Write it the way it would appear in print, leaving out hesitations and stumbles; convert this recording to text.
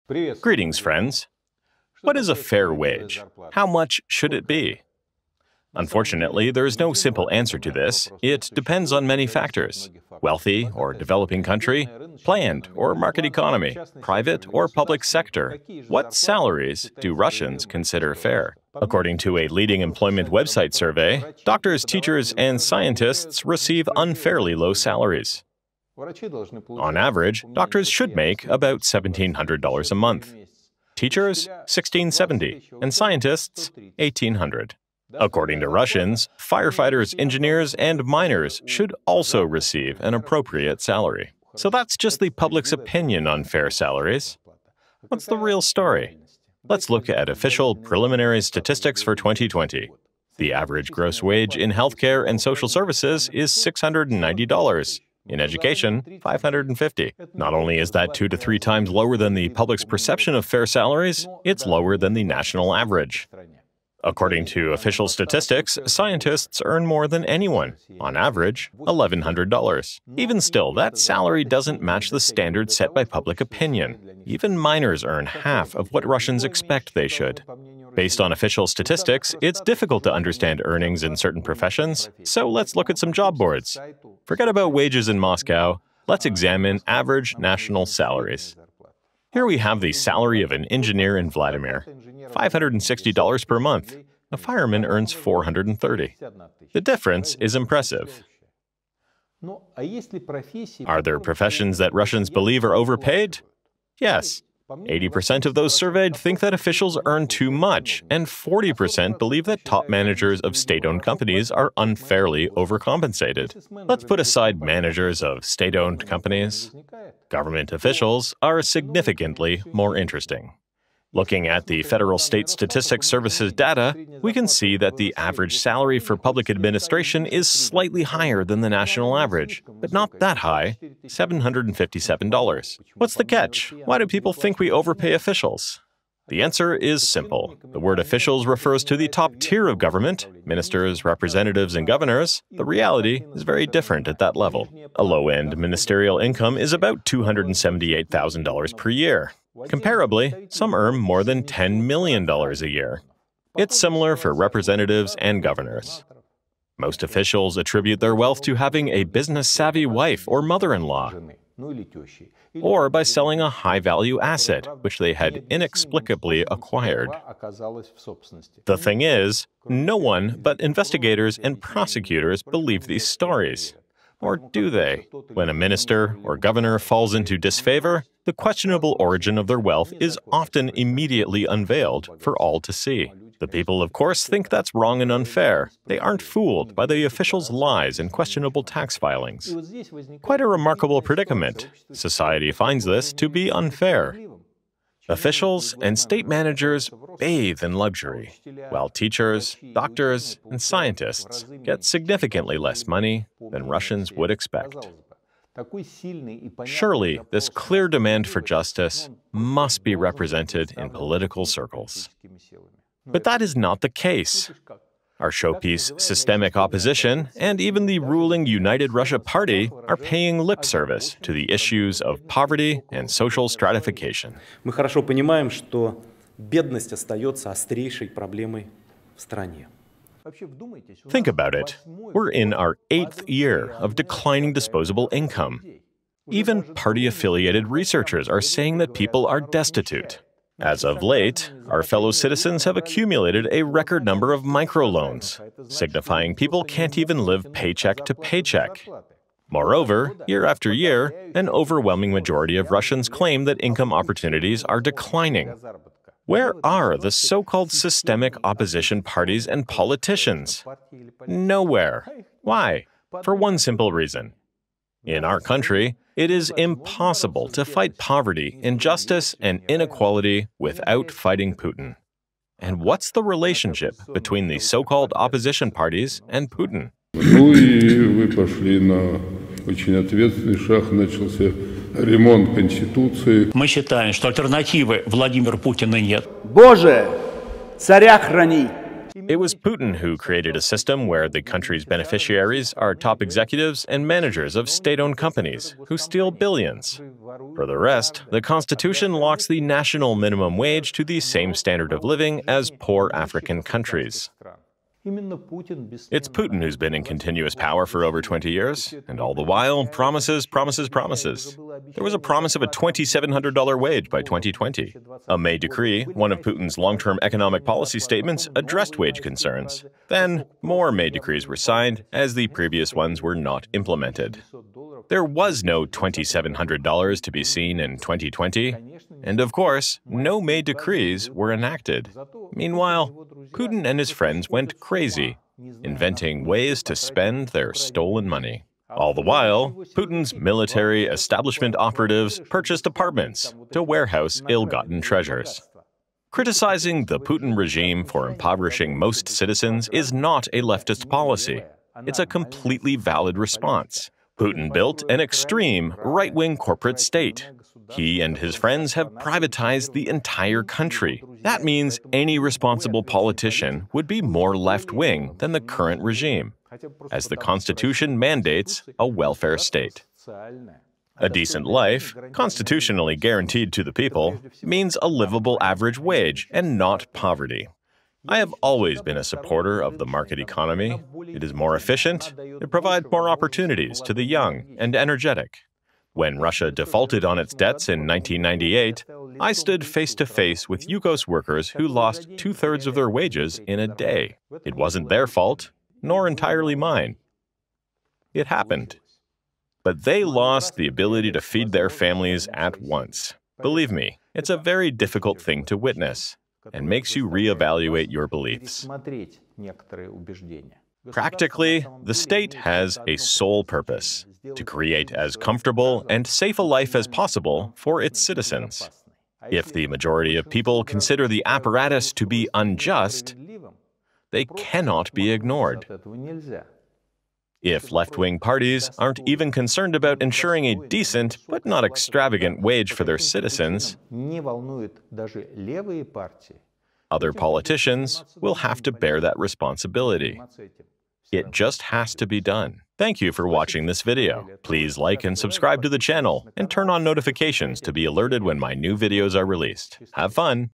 Greetings, friends. What is a fair wage? How much should it be? Unfortunately, there is no simple answer to this. It depends on many factors: wealthy or developing country, planned or market economy, private or public sector. What salaries do Russians consider fair? According to a leading employment website survey, doctors, teachers, and scientists receive unfairly low salaries. On average, doctors should make about $1,700 a month. Teachers, $1,670, and scientists, $1,800. According to Russians, firefighters, engineers, and miners should also receive an appropriate salary. So that's just the public's opinion on fair salaries. What's the real story? Let's look at official preliminary statistics for 2020. The average gross wage in healthcare and social services is $690. In education, $550. Not only is that 2 to 3 times lower than the public's perception of fair salaries, it's lower than the national average. According to official statistics, scientists earn more than anyone, on average, $1,100. Even still, that salary doesn't match the standard set by public opinion. Even miners earn half of what Russians expect they should. Based on official statistics, it's difficult to understand earnings in certain professions, so let's look at some job boards. Forget about wages in Moscow. Let's examine average national salaries. Here we have the salary of an engineer in Vladimir, $560 per month. A fireman earns $430. The difference is impressive. Are there professions that Russians believe are overpaid? Yes. 80% of those surveyed think that officials earn too much, and 40% believe that top managers of state-owned companies are unfairly overcompensated. Let's put aside managers of state-owned companies. Government officials are significantly more interesting. Looking at the Federal State Statistics Service's data, we can see that the average salary for public administration is slightly higher than the national average, but not that high, $757. What's the catch? Why do people think we overpay officials? The answer is simple. The word officials refers to the top tier of government, ministers, representatives, and governors. The reality is very different at that level. A low-end ministerial income is about $278,000 per year. Comparably, some earn more than $10 million a year. It's similar for representatives and governors. Most officials attribute their wealth to having a business-savvy wife or mother-in-law, or by selling a high-value asset, which they had inexplicably acquired. The thing is, no one but investigators and prosecutors believe these stories. Or do they? When a minister or governor falls into disfavor, the questionable origin of their wealth is often immediately unveiled for all to see. The people, of course, think that's wrong and unfair. They aren't fooled by the officials' lies and questionable tax filings. Quite a remarkable predicament. Society finds this to be unfair. Officials and state managers bathe in luxury, while teachers, doctors, and scientists get significantly less money than Russians would expect. Surely, this clear demand for justice must be represented in political circles. But that is not the case. Our showpiece Systemic Opposition and even the ruling United Russia Party are paying lip service to the issues of poverty and social stratification. Мы хорошо понимаем, что бедность остается острейшей проблемой в стране. Think about it. We're in our 8th year of declining disposable income. Even party-affiliated researchers are saying that people are destitute. As of late, our fellow citizens have accumulated a record number of microloans, signifying people can't even live paycheck to paycheck. Moreover, year after year, an overwhelming majority of Russians claim that income opportunities are declining. Where are the so-called systemic opposition parties and politicians? Nowhere. Why? For one simple reason. In our country, it is impossible to fight poverty, injustice, and inequality without fighting Putin. And what's the relationship between the so-called opposition parties and Putin? Ну и вы пошли на очень ответственный шаг, начался ремонт Конституции. Мы считаем, что альтернативы Владимиру Путину нет. Боже, царя храни! It was Putin who created a system where the country's beneficiaries are top executives and managers of state-owned companies who steal billions. For the rest, the Constitution locks the national minimum wage to the same standard of living as poor African countries. It's Putin who's been in continuous power for over 20 years, and all the while, promises, promises, promises. There was a promise of a $2,700 wage by 2020. A May decree, one of Putin's long-term economic policy statements, addressed wage concerns. Then, more May decrees were signed, as the previous ones were not implemented. There was no $2,700 to be seen in 2020, and of course, no May decrees were enacted. Meanwhile, Putin and his friends went crazy, inventing ways to spend their stolen money. All the while, Putin's military establishment operatives purchased apartments to warehouse ill-gotten treasures. Criticizing the Putin regime for impoverishing most citizens is not a leftist policy. It's a completely valid response. Putin built an extreme, right-wing corporate state. He and his friends have privatized the entire country. That means any responsible politician would be more left-wing than the current regime, as the Constitution mandates a welfare state. A decent life, constitutionally guaranteed to the people, means a livable average wage and not poverty. I have always been a supporter of the market economy. It is more efficient, it provides more opportunities to the young and energetic. When Russia defaulted on its debts in 1998, I stood face-to-face with Yukos workers who lost 2/3 of their wages in a day. It wasn't their fault, nor entirely mine. It happened. But they lost the ability to feed their families at once. Believe me, it's a very difficult thing to witness, and makes you reevaluate your beliefs. Practically, the state has a sole purpose: to create as comfortable and safe a life as possible for its citizens. If the majority of people consider the apparatus to be unjust, they cannot be ignored. If left-wing parties aren't even concerned about ensuring a decent but not extravagant wage for their citizens, other politicians will have to bear that responsibility. It just has to be done. Thank you for watching this video. Please like and subscribe to the channel and turn on notifications to be alerted when my new videos are released. Have fun!